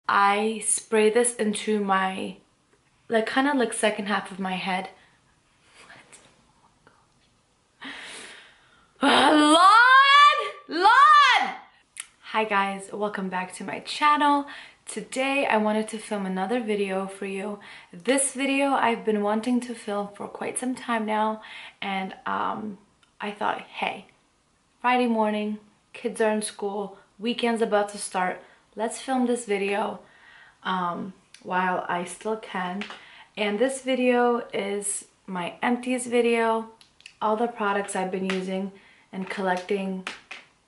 I spray this into my, like, kind of like second half of my head. Lord! Hi guys, welcome back to my channel. Today I wanted to film another video for you. This video I've been wanting to film for quite some time now, and I thought, hey, Friday morning, kids are in school, weekend's about to start, let's film this video while I still can. And this video is my empties video, all the products I've been using and collecting.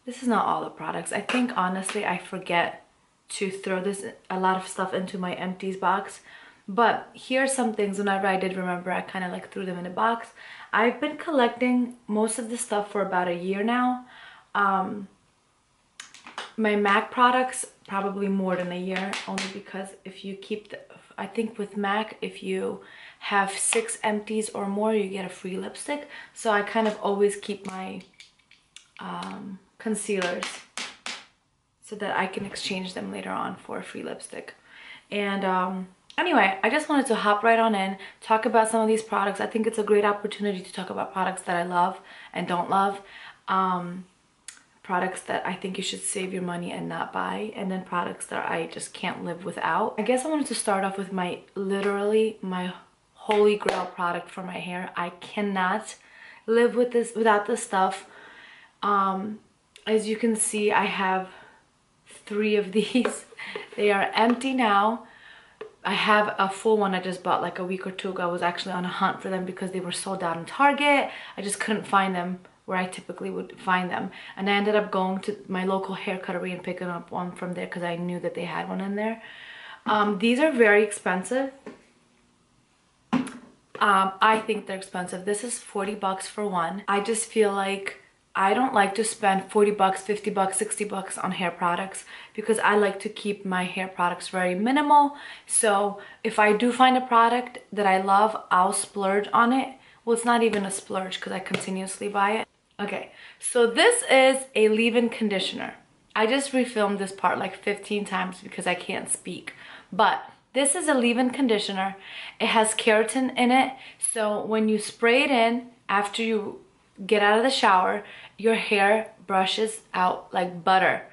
This is not all the products. I think honestly I forget to throw a lot of stuff into my empties box, but here's some things. Whenever I did remember, I kind of like threw them in a box. I've been collecting most of the stuff for about a year now. My MAC products probably more than a year, only because if you keep I think with MAC, if you have 6 empties or more, you get a free lipstick. So I kind of always keep my concealers so that I can exchange them later on for a free lipstick. And anyway, I just wanted to hop right on in, talk about some of these products. I think it's a great opportunity to talk about products that I love and don't love. Products that I think you should save your money and not buy, and then products that I just can't live without. I guess I wanted to start off with literally my holy grail product for my hair. I cannot live with this without this stuff. As you can see, I have 3 of these. They are empty now. I have a full one I just bought like a week or 2 ago. I was actually on a hunt for them because they were sold out in Target. I just couldn't find them where I typically would find them, and I ended up going to my local hair cuttery and picking up one from there because I knew that they had one in there. These are very expensive. I think they're expensive. This is 40 bucks for one. I just feel like I don't like to spend 40 bucks, 50 bucks, 60 bucks on hair products because I like to keep my hair products very minimal. So if I do find a product that I love, I'll splurge on it. Well, it's not even a splurge because I continuously buy it. Okay, so this is a leave-in conditioner. I just refilmed this part like 15 times because I can't speak. But this is a leave-in conditioner. It has keratin in it. So when you spray it in after you get out of the shower, your hair brushes out like butter.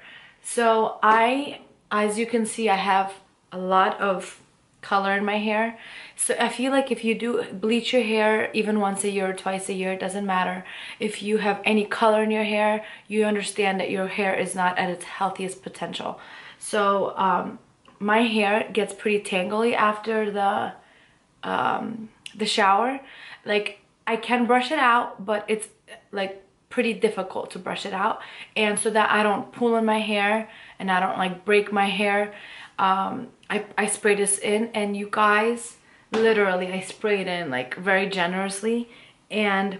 So as you can see, I have a lot of color in my hair. So I feel like if you do bleach your hair even once a year or twice a year, it doesn't matter. If you have any color in your hair, you understand that your hair is not at its healthiest potential. So my hair gets pretty tangly after the shower. Like, I can brush it out, but it's like pretty difficult to brush it out. And so that I don't pull in my hair and I don't like break my hair, I spray this in, and you guys, literally I spray it in like very generously, and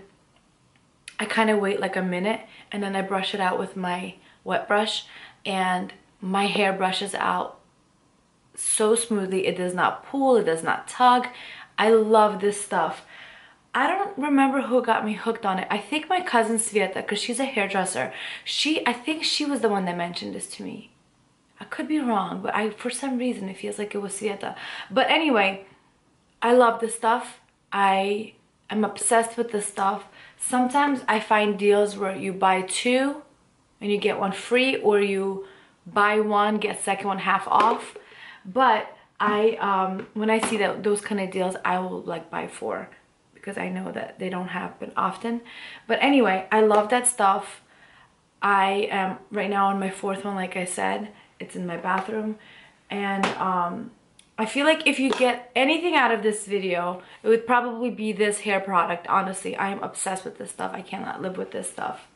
I kind of wait like a minute, and then I brush it out with my wet brush, and my hair brushes out so smoothly. It does not pull, it does not tug. I love this stuff. I don't remember who got me hooked on it. I think my cousin Sveta, because she's a hairdresser. I think she was the one that mentioned this to me. I could be wrong, but for some reason it feels like it was Sveta. But anyway, I love this stuff. I am obsessed with this stuff. Sometimes I find deals where you buy 2 and you get 1 free, or you buy 1, get second one half off. But when I see those kind of deals, I will like buy 4 because I know that they don't happen often. But anyway, I love that stuff. I am right now on my 4th one, like I said. It's in my bathroom, and I feel like if you get anything out of this video, it would probably be this hair product. Honestly, I am obsessed with this stuff. I cannot live with this stuff.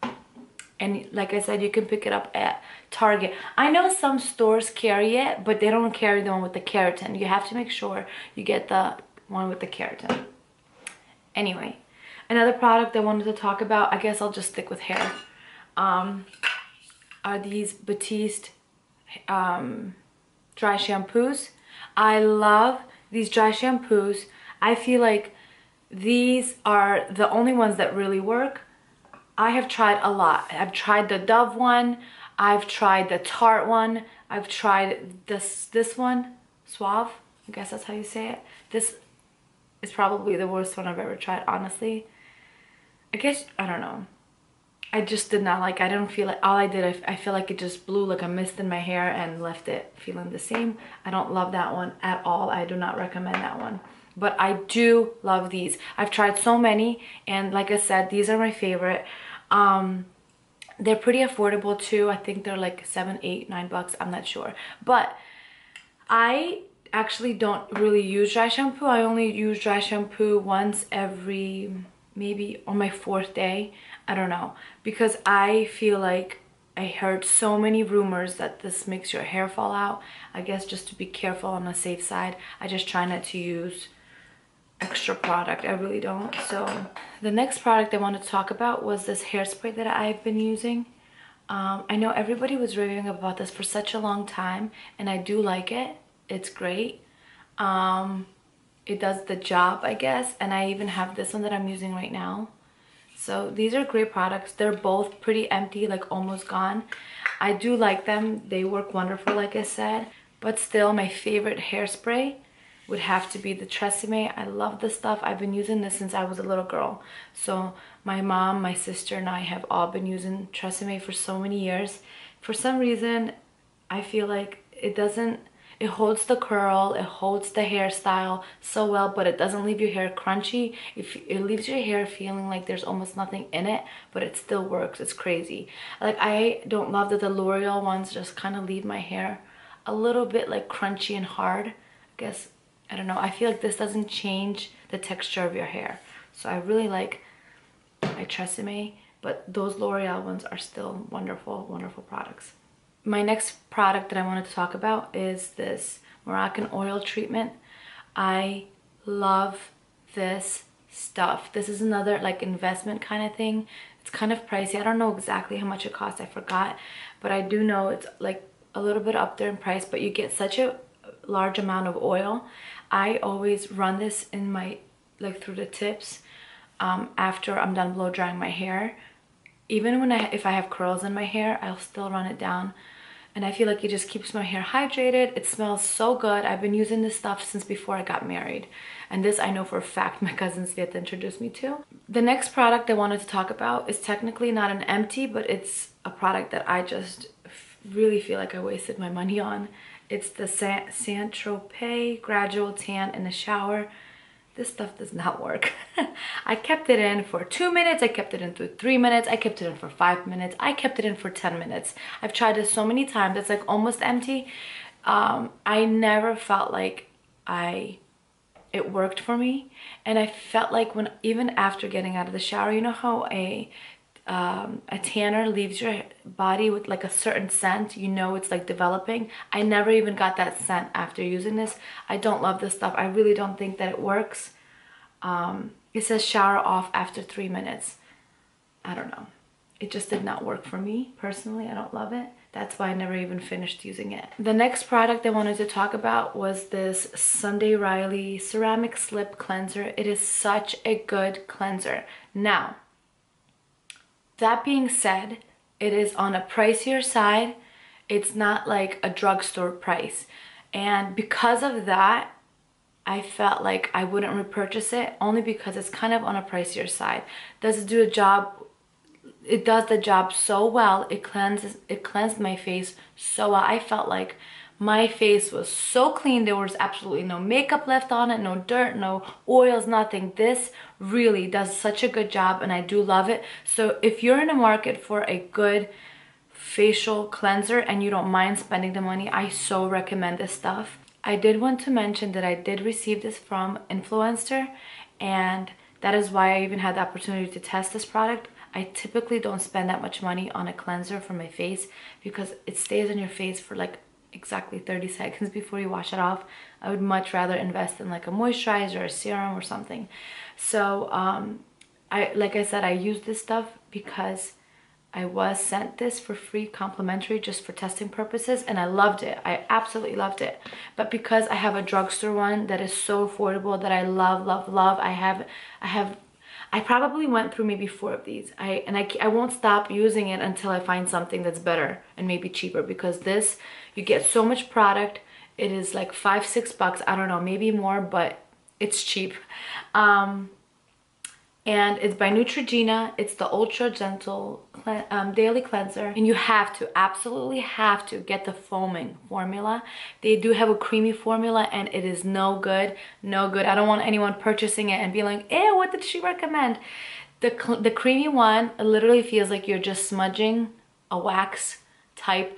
And like I said, you can pick it up at Target. I know some stores carry it, but they don't carry the one with the keratin. You have to make sure you get the one with the keratin. Anyway, another product I wanted to talk about, I guess I'll just stick with hair, are these Batiste dry shampoos. I love these dry shampoos. I feel like these are the only ones that really work. I have tried a lot. I've tried the Dove one, I've tried the Tarte one, I've tried this one, Suave, I guess that's how you say it. This is probably the worst one I've ever tried, honestly. I guess, I don't know. I just did not like, I don't feel like, all I did, I feel like it just blew like a mist in my hair and left it feeling the same. I don't love that one at all. I do not recommend that one. But I do love these. I've tried so many, and like I said, these are my favorite. They're pretty affordable too. I think they're like $7, $8, $9, I'm not sure. But I actually don't really use dry shampoo. I only use dry shampoo once every, maybe on my 4th day. I don't know, because I feel like I heard so many rumors that this makes your hair fall out. I guess just to be careful on the safe side, I just try not to use extra product. I really don't. So the next product I wanted to talk about was this hairspray that I've been using. I know everybody was raving about this for such a long time, and I do like it. It's great. It does the job, I guess, and I even have this one that I'm using right now. So these are great products. They're both pretty empty, like almost gone. I do like them. They work wonderful, like I said. But still, my favorite hairspray would have to be the Tresemme. I love this stuff. I've been using this since I was a little girl. So my mom, my sister, and I have all been using Tresemme for so many years. For some reason, I feel like it holds the curl, it holds the hairstyle so well, but it doesn't leave your hair crunchy. It leaves your hair feeling like there's almost nothing in it, but it still works. It's crazy. Like, I don't love that the L'Oreal ones just kind of leave my hair a little bit like crunchy and hard. I guess, I don't know. I feel like this doesn't change the texture of your hair. So I really like my Tresemme, but those L'Oreal ones are still wonderful, wonderful products. My next product that I wanted to talk about is this Moroccan Oil Treatment. I love this stuff. This is another like investment kind of thing. It's kind of pricey. I don't know exactly how much it costs. I forgot. But I do know it's like a little bit up there in price, but you get such a large amount of oil. I always run this in my, like through the tips after I'm done blow drying my hair. Even when if I have curls in my hair, I'll still run it down. And I feel like it just keeps my hair hydrated. It smells so good. I've been using this stuff since before I got married. And this I know for a fact my cousin Sveta introduced me to. The next product I wanted to talk about is technically not an empty, but it's a product that I just really feel like I wasted my money on. It's the Tropez Gradual Tan in the shower. This stuff does not work. I kept it in for 2 minutes, I kept it in for 3 minutes, I kept it in for 5 minutes, I kept it in for 10 minutes. I've tried this so many times, it's like almost empty. I never felt like it worked for me. And I felt like even after getting out of the shower, you know how a tanner leaves your body with like a certain scent, you know it's like developing. I never even got that scent after using this. I don't love this stuff. I really don't think that it works. It says shower off after 3 minutes. I don't know. It just did not work for me personally. I don't love it. That's why I never even finished using it. The next product I wanted to talk about was this Sunday Riley Ceramic Slip Cleanser. It is such a good cleanser. Now, that being said, it is on a pricier side. It's not like a drugstore price. And because of that, I felt like I wouldn't repurchase it, only because it's kind of on a pricier side. Does it do a job? It does the job so well. It cleansed my face so well. I felt like my face was so clean. There was absolutely no makeup left on it, no dirt, no oils, nothing. This really does such a good job, and I do love it. So if you're in the market for a good facial cleanser and you don't mind spending the money, I so recommend this stuff. I did want to mention that I did receive this from Influencer, and that is why I even had the opportunity to test this product. I typically don't spend that much money on a cleanser for my face because it stays on your face for like exactly 30 seconds before you wash it off. I would much rather invest in like a moisturizer or a serum or something. So like I said, I use this stuff because I was sent this for free, complimentary, just for testing purposes, and I loved it. I absolutely loved it. But because I have a drugstore one that is so affordable that I love, love, love, I probably went through maybe 4 of these. I won't stop using it until I find something that's better and maybe cheaper, because this, you get so much product. It is like $5-6, I don't know, maybe more, but it's cheap. And it's by Neutrogena. It's the Ultra Gentle Daily Cleanser. And you have to, absolutely have to get the foaming formula. They do have a creamy formula and it is no good, no good. I don't want anyone purchasing it and be like, ew, what did she recommend? The creamy one, it literally feels like you're just smudging a wax type.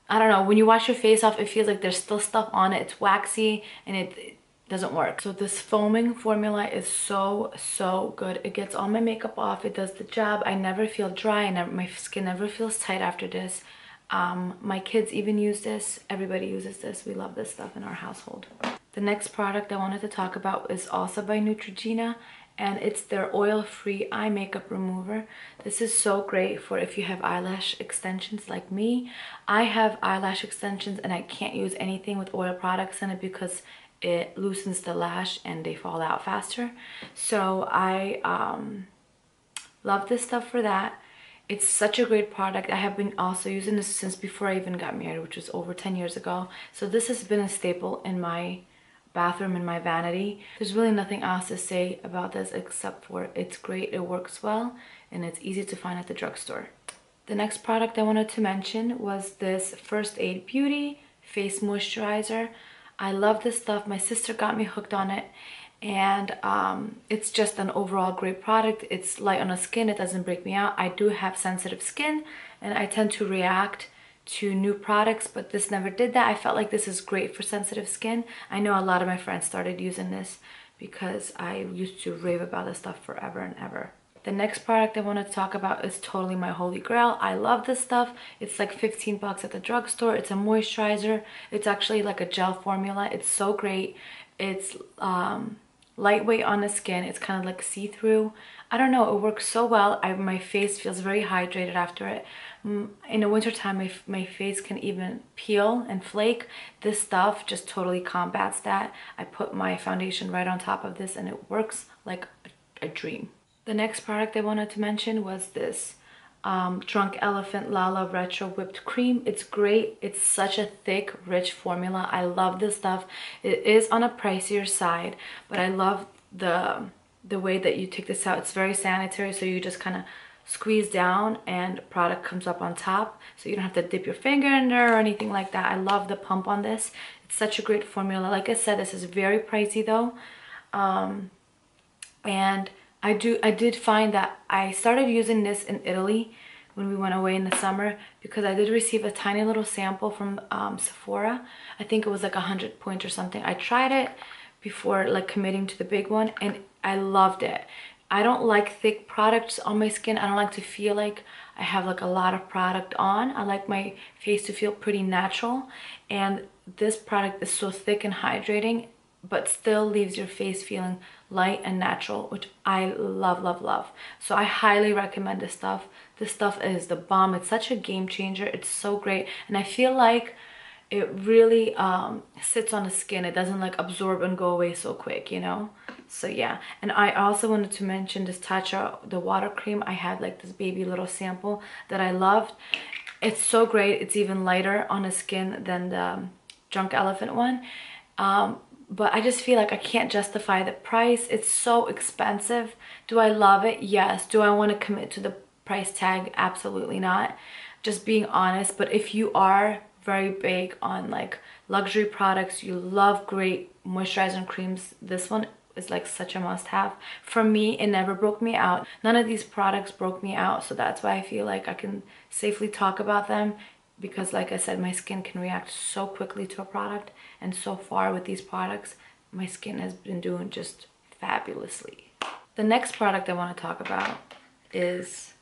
I don't know, when you wash your face off, it feels like there's still stuff on it. It's waxy and it doesn't work. So this foaming formula is so good. It gets all my makeup off. It does the job. I never feel dry. My skin never feels tight after this. My kids even use this. Everybody uses this. We love this stuff in our household. The next product I wanted to talk about is also by Neutrogena, and it's their oil-free eye makeup remover. This is so great for if you have eyelash extensions like me. I have eyelash extensions and I can't use anything with oil products in it because it loosens the lash and they fall out faster. So I love this stuff for that. It's such a great product. I have been also using this since before I even got married, which was over 10 years ago. So this has been a staple in my bathroom, in my vanity. There's really nothing else to say about this except for it's great, it works well, and it's easy to find at the drugstore. The next product I wanted to mention was this First Aid Beauty Face Moisturizer. I love this stuff. My sister got me hooked on it, and it's just an overall great product. It's light on the skin. It doesn't break me out. I do have sensitive skin and I tend to react to new products, but this never did that. I felt like this is great for sensitive skin. I know a lot of my friends started using this because I used to rave about this stuff forever and ever. The next product I want to talk about is totally my holy grail. I love this stuff. It's like $15 at the drugstore. It's a moisturizer. It's actually like a gel formula. It's so great. It's lightweight on the skin. It's kind of like see-through. I don't know, it works so well. My face feels very hydrated after it. In the wintertime, my face can even peel and flake. This stuff just totally combats that. I put my foundation right on top of this and it works like a dream. The next product I wanted to mention was this Drunk Elephant Lala Retro Whipped Cream. It's great. It's such a thick, rich formula. I love this stuff. It is on a pricier side, but I love the way that you take this out. It's very sanitary, so you just kind of squeeze down and product comes up on top, so you don't have to dip your finger in there or anything like that. I love the pump on this. It's such a great formula. Like I said, this is very pricey though, and I did find that I started using this in Italy when we went away in the summer, because I did receive a tiny little sample from Sephora. I think it was like 100 points or something. I tried it before like committing to the big one and I loved it. I don't like thick products on my skin. I don't like to feel like I have like a lot of product on. I like my face to feel pretty natural, and this product is so thick and hydrating but still leaves your face feeling light and natural, which I love, love, love. So I highly recommend this stuff. This stuff is the bomb. It's such a game changer. It's so great, and I feel like it really sits on the skin. It doesn't like absorb and go away so quick, you know? So yeah. And I also wanted to mention this Tatcha, the water cream. I had like this baby little sample that I loved. It's so great. It's even lighter on the skin than the Drunk Elephant one. But I just feel like I can't justify the price. It's so expensive. Do I love it? Yes. Do I want to commit to the price tag? Absolutely not. Just being honest. But if you are very big on like luxury products, you love great moisturizing creams, this one is like such a must-have. For me, it never broke me out. None of these products broke me out, so that's why I feel like I can safely talk about them, because like I said, my skin can react so quickly to a product, and so far with these products my skin has been doing just fabulously. The next product I want to talk about is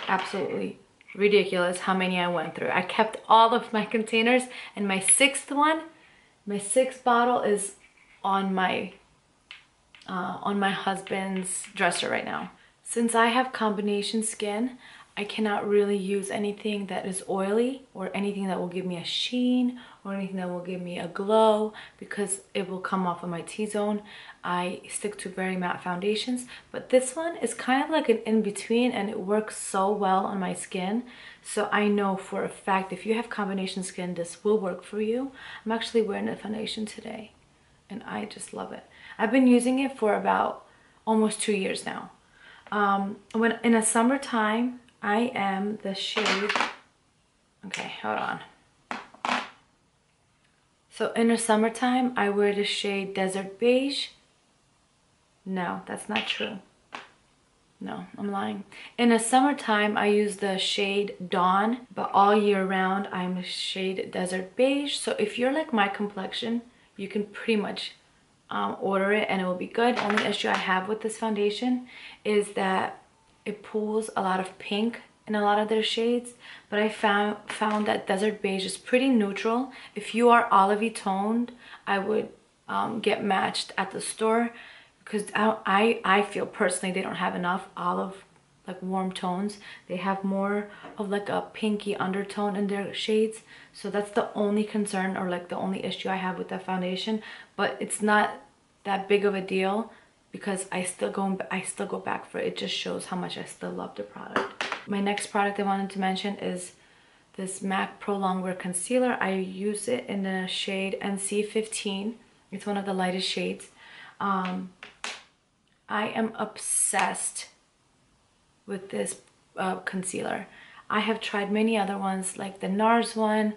absolutely ridiculous how many I went through. I kept all of my containers, and my sixth bottle is on my husband's dresser right now. Since I have combination skin, I cannot really use anything that is oily or anything that will give me a sheen or anything that will give me a glow, because it will come off of my T-zone. I stick to very matte foundations, but this one is kind of like an in-between, and it works so well on my skin. So I know for a fact if you have combination skin, this will work for you. I'm actually wearing the foundation today and I just love it. I've been using it for about almost 2 years now. When in the summertime, I am the shade, okay, hold on. So in the summertime, I wear the shade Desert Beige. No, that's not true. No, I'm lying. In the summertime, I use the shade Dawn, but all year round, I'm the shade Desert Beige. So if you're like my complexion, you can pretty much order it and it will be good. The only issue I have with this foundation is that it pulls a lot of pink in a lot of their shades, but I found that Desert Beige is pretty neutral. If you are olivey toned, I would get matched at the store, because I feel personally they don't have enough olive, like warm tones. They have more of like a pinky undertone in their shades. So that's the only concern, or like the only issue I have with that foundation, but it's not that big of a deal because I still go back for it. It just shows how much I still love the product. My next product I wanted to mention is this MAC Pro Longwear Concealer. I use it in the shade NC15. It's one of the lightest shades. I am obsessed with this concealer. I have tried many other ones, like the NARS one,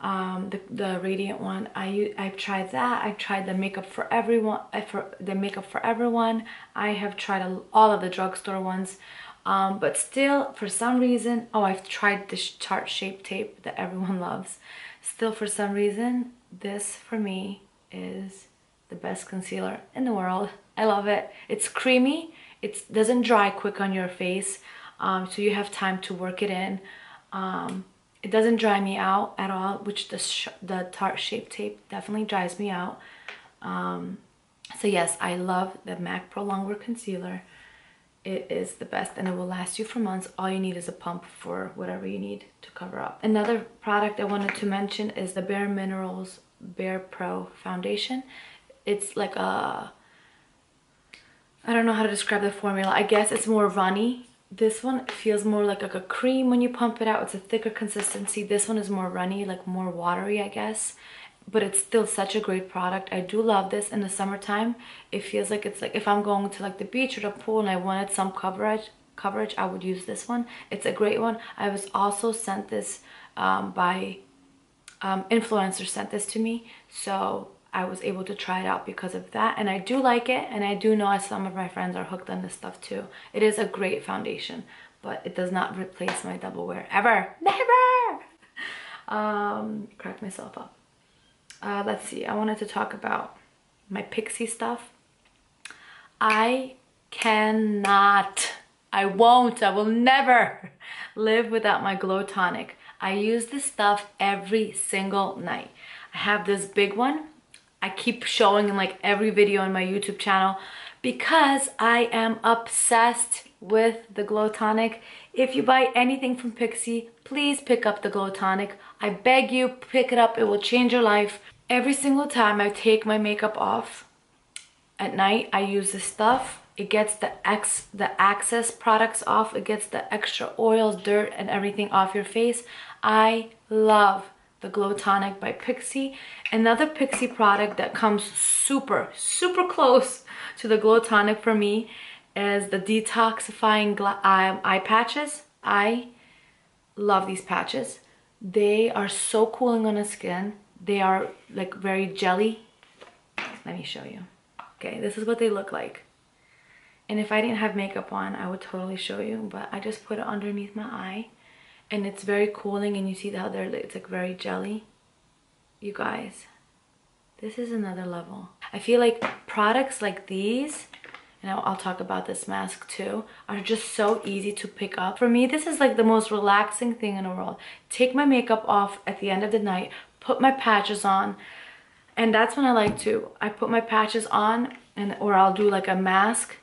the Radiant one. I've tried that. I've tried the Makeup for Everyone. I have tried all of the drugstore ones, but still, for some reason, oh, I've tried this Tarte Shape Tape that everyone loves. Still, for some reason, this for me is the best concealer in the world. I love it. It's creamy. It doesn't dry quick on your face, so you have time to work it in. It doesn't dry me out at all, which the Tarte Shape Tape definitely dries me out. So yes, I love the MAC Pro Longwear Concealer. It is the best and it will last you for months. All you need is a pump for whatever you need to cover up. Another product I wanted to mention is the Bare Minerals Bare Pro Foundation. It's like a, I don't know how to describe the formula. I guess it's more runny. This one feels more like a cream when you pump it out. It's a thicker consistency. This one is more runny, like more watery, I guess. But it's still such a great product. I do love this in the summertime. It feels like it's like if I'm going to like the beach or the pool and I wanted some coverage, I would use this one. It's a great one. I was also sent this by influencers sent this to me. So I was able to try it out because of that, and I do like it, and I do know some of my friends are hooked on this stuff too. It is a great foundation, but it does not replace my double wear ever. Never! Crack myself up. Let's see, I wanted to talk about my Pixi stuff. I cannot, I will never live without my Glow Tonic. I use this stuff every single night. I have this big one. I keep showing in like every video on my YouTube channel because I am obsessed with the Glow Tonic. If you buy anything from Pixi, please pick up the Glow Tonic. I beg you, pick it up. It will change your life. Every single time I take my makeup off at night, I use this stuff. It gets the excess products off. It gets the extra oils, dirt, and everything off your face. I love the Glow Tonic by Pixi. Another Pixi product that comes super close to the Glow Tonic for me is the detoxifying eye patches. I love these patches. They are so cooling on the skin. They are like very jelly. Let me show you. Okay, this is what they look like. And if I didn't have makeup on, I would totally show you, but I just put it underneath my eye. And it's very cooling, and you see how it's like very jelly. You guys, this is another level. I feel like products like these, and I'll talk about this mask too, are just so easy to pick up. For me, this is like the most relaxing thing in the world. Take my makeup off at the end of the night, put my patches on, and that's when I like to. I put my patches on, or I'll do like a mask,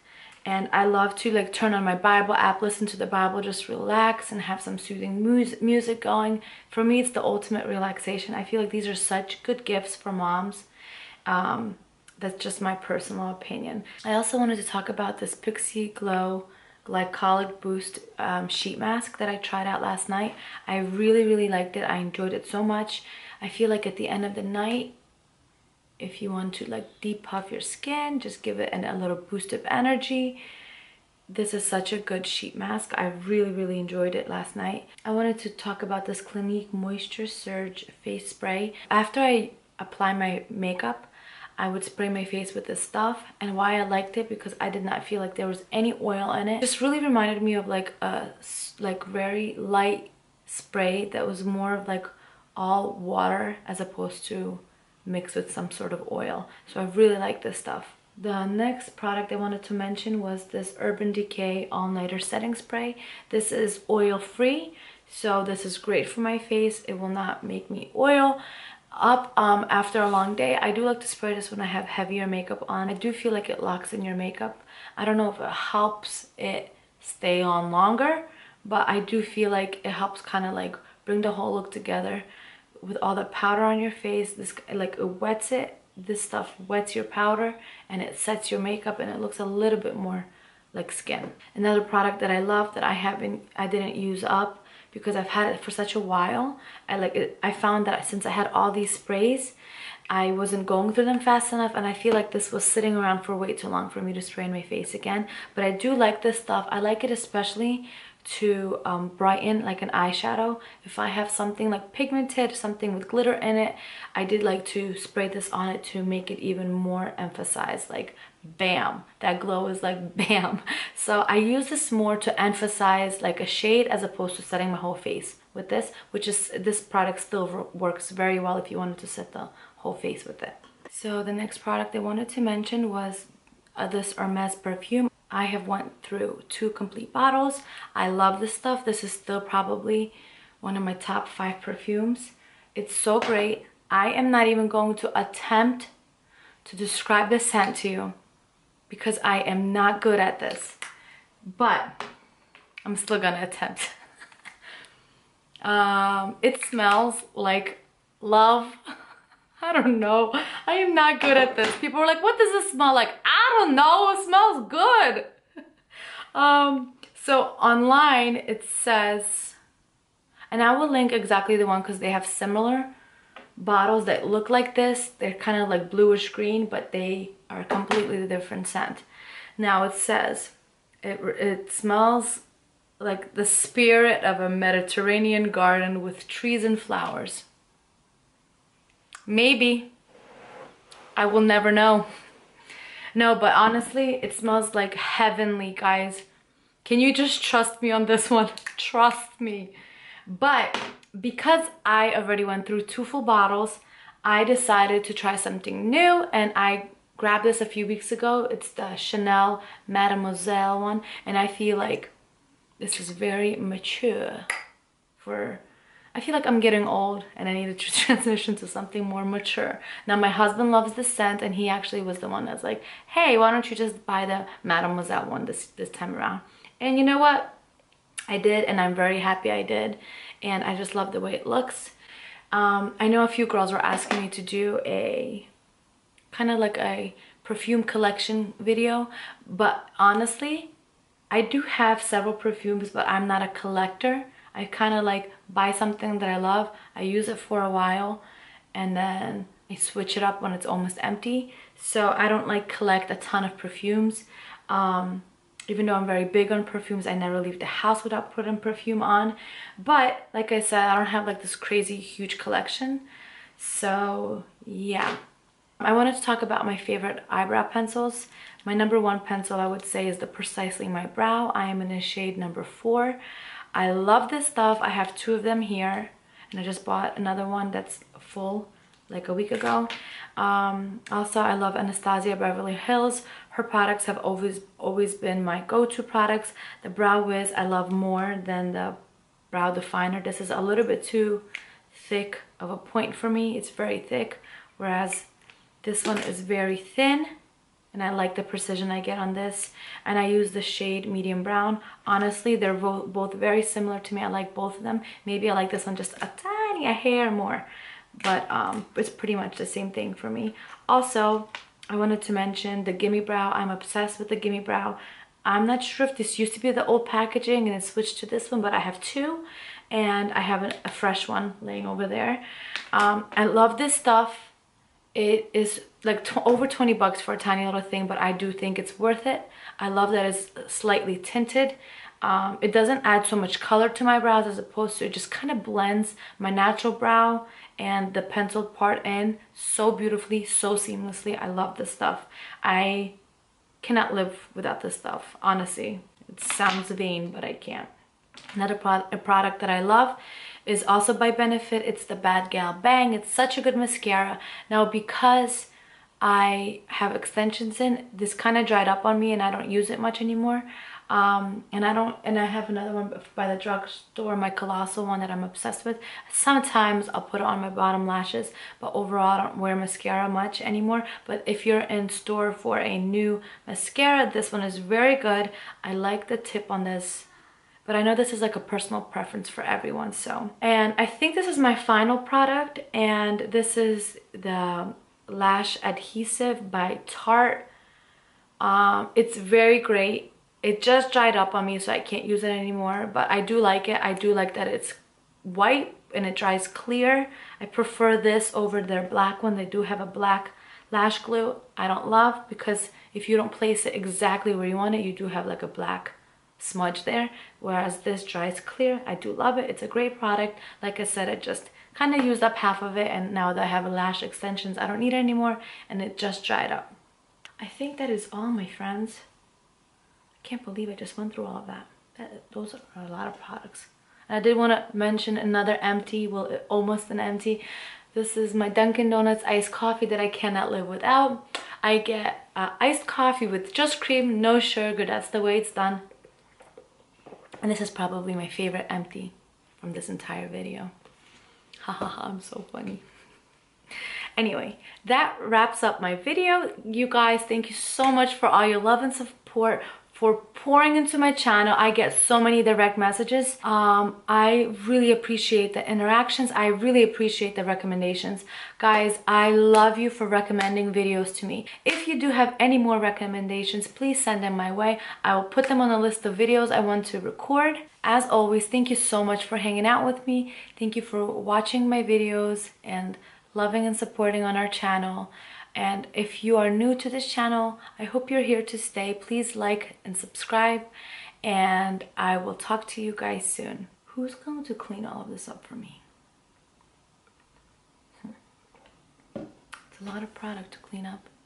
And I love to like turn on my Bible app, listen to the Bible, just relax and have some soothing music going. For me, it's the ultimate relaxation. I feel like these are such good gifts for moms. That's just my personal opinion. I also wanted to talk about this Pixie Glow Glycolic Boost sheet mask that I tried out last night. I really liked it. I enjoyed it so much. I feel like at the end of the night, if you want to like depuff your skin, just give it a little boost of energy. This is such a good sheet mask. I really enjoyed it last night. I wanted to talk about this Clinique Moisture Surge face spray. After I apply my makeup, I would spray my face with this stuff, and why I liked it, because I did not feel like there was any oil in it. This really reminded me of like a very light spray that was more of like all water as opposed to mixed with some sort of oil. So I really like this stuff. The next product I wanted to mention was this Urban Decay All Nighter Setting Spray. This is oil free, so this is great for my face. It will not make me oil up after a long day. I do like to spray this when I have heavier makeup on. I do feel like it locks in your makeup. I don't know if it helps it stay on longer, but I do feel like it helps kind of like bring the whole look together with all the powder on your face. This like it wets it. This stuff wets your powder and it sets your makeup, and it looks a little bit more like skin. Another product that I love that I didn't use up because I've had it for such a while. I found that since I had all these sprays, I wasn't going through them fast enough, and I feel like this was sitting around for way too long for me to spray in my face again. But I do like this stuff. I like it especially to brighten like an eyeshadow. If I have something like pigmented, something with glitter in it, I did like to spray this on it to make it even more emphasized, like bam, that glow is like bam. So I use this more to emphasize like a shade as opposed to setting my whole face with this, which is, this product still works very well if you wanted to set the whole face with it. So the next product I wanted to mention was this Hermes perfume. I have went through 2 complete bottles. I love this stuff. This is still probably one of my top 5 perfumes. It's so great. I am not even going to attempt to describe the scent to you because I am not good at this, but I'm still gonna attempt. It smells like love. I don't know. I am not good at this. People are like, what does this smell like? I don't know. It smells good. So online it says, and I will link exactly the one because they have similar bottles that look like this. They're kind of like bluish green, but they are completely different scent. Now it says it smells like the spirit of a Mediterranean garden with trees and flowers. Maybe. I will never know. No, but honestly, it smells like heavenly, guys. Can you just trust me on this one? Trust me. But because I already went through 2 full bottles, I decided to try something new, and I grabbed this a few weeks ago. It's the Chanel Mademoiselle one, and I feel like this is very mature for... I feel like I'm getting old and I needed to transition to something more mature. Now my husband loves this scent, and he actually was the one that's like, hey, why don't you just buy the Mademoiselle one this time around? And you know what? I did, and I'm very happy I did. And I just love the way it looks. I know a few girls were asking me to do a kind of like a perfume collection video, but honestly, I do have several perfumes, but I'm not a collector. I kind of like buy something that I love, I use it for a while, and then I switch it up when it's almost empty. So I don't like collect a ton of perfumes. Even though I'm very big on perfumes, I never leave the house without putting perfume on. But like I said, I don't have like this crazy huge collection. So yeah. I wanted to talk about my favorite eyebrow pencils. My #1 pencil I would say is the Precisely My Brow. I am in a shade number 4. I love this stuff. I have 2 of them here, and I just bought another one that's full like a week ago. Also, I love Anastasia Beverly Hills. Her products have always been my go-to products. The Brow Wiz I love more than the Brow Definer. This is a little bit too thick of a point for me. It's very thick, whereas this one is very thin and I like the precision I get on this. And I use the shade medium brown. Honestly, they're both very similar to me. I like both of them. Maybe I like this one just a hair more, but it's pretty much the same thing for me. Also, I wanted to mention the Gimme Brow. I'm obsessed with the Gimme Brow. I'm not sure if this used to be the old packaging and it switched to this one, but I have two, and I have a fresh one laying over there. I love this stuff. It is like over 20 bucks for a tiny little thing, but I do think it's worth it. I love that it's slightly tinted. It doesn't add so much color to my brows, as opposed to it just kind of blends my natural brow and the penciled part in so beautifully, so seamlessly. I love this stuff. I cannot live without this stuff, honestly. It sounds vain, but I can't. Another product that I love is also by Benefit. It's the Bad Gal Bang. It's such a good mascara. Now, because I have extensions in, this kind of dried up on me and I don't use it much anymore. And I have another one by the drugstore, my Colossal one that I'm obsessed with. Sometimes I'll put it on my bottom lashes, but overall I don't wear mascara much anymore. But if you're in store for a new mascara, this one is very good. I like the tip on this, but I know this is like a personal preference for everyone. So, and I think this is my final product, and this is the Lash Adhesive by Tarte. It's very great. It just dried up on me, so I can't use it anymore, but I do like it. I do like that it's white and it dries clear. I prefer this over their black one. They do have a black lash glue I don't love, because if you don't place it exactly where you want it, you do have like a black smudge there, whereas this dries clear. I do love it. It's a great product. Like I said, I just kind of used up half of it, and now that I have lash extensions, I don't need it anymore, and it just dried up. I think that is all, my friends. I can't believe I just went through all of that. Those are a lot of products. And I did want to mention another empty, well, almost an empty. This is my Dunkin' Donuts iced coffee that I cannot live without. I get iced coffee with just cream, no sugar. That's the way it's done. And this is probably my favorite empty from this entire video. Ha ha ha, I'm so funny. Anyway, that wraps up my video. You guys, thank you so much for all your love and support, for pouring into my channel. I get so many direct messages. I really appreciate the interactions. I really appreciate the recommendations. Guys, I love you for recommending videos to me. If you do have any more recommendations, please send them my way. I will put them on the list of videos I want to record. As always, thank you so much for hanging out with me. Thank you for watching my videos and loving and supporting on our channel. And if you are new to this channel, I hope you're here to stay. Please like and subscribe, and I will talk to you guys soon. Who's going to clean all of this up for me? It's a lot of product to clean up.